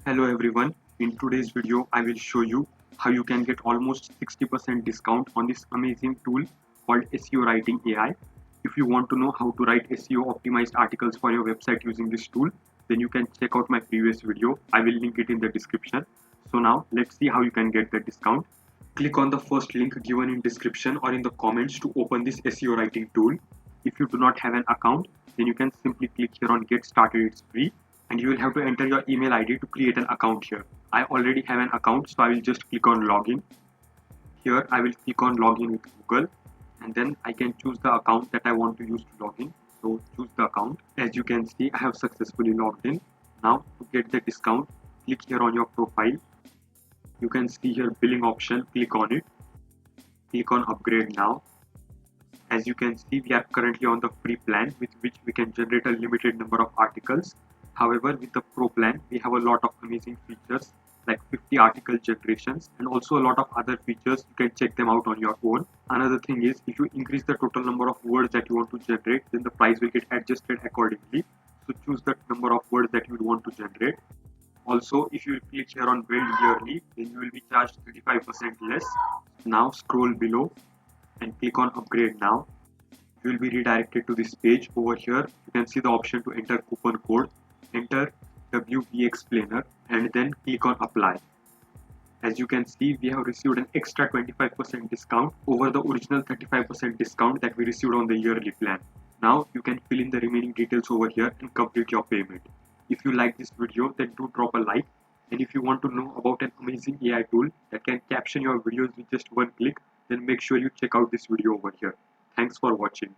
Hello everyone, in today's video I will show you how you can get almost 60% discount on this amazing tool called SEO Writing AI. If you want to know how to write SEO optimized articles for your website using this tool, then you can check out my previous video. I will link it in the description. So now let's see how you can get the discount. Click on the first link given in description or in the comments to open this SEO writing tool. If you do not have an account, then you can simply click here on get started, it's free, and you will have to enter your email ID to create an account here. I already have an account, so I will just click on login. Here I will click on login with Google, and then I can choose the account that I want to use to login. So choose the account. As you can see, I have successfully logged in. Now to get the discount, click here on your profile. You can see here billing option, click on it. Click on upgrade now. As you can see, we are currently on the free plan with which we can generate a limited number of articles. However, with the pro plan, we have a lot of amazing features like 50 article generations and also a lot of other features. You can check them out on your own. Another thing is, if you increase the total number of words that you want to generate, then the price will get adjusted accordingly. So choose the number of words that you would want to generate. Also, if you click here on build yearly, then you will be charged 35% less. Now scroll below and click on upgrade now. You will be redirected to this page. Over here you can see the option to enter coupon code. Enter WB explainer and then click on apply. As you can see, we have received an extra 25% discount over the original 35% discount that we received on the yearly plan. Now you can fill in the remaining details over here and complete your payment. If you like this video, then do drop a like. And if you want to know about an amazing AI tool that can caption your videos with just one click, then make sure you check out this video over here. Thanks for watching.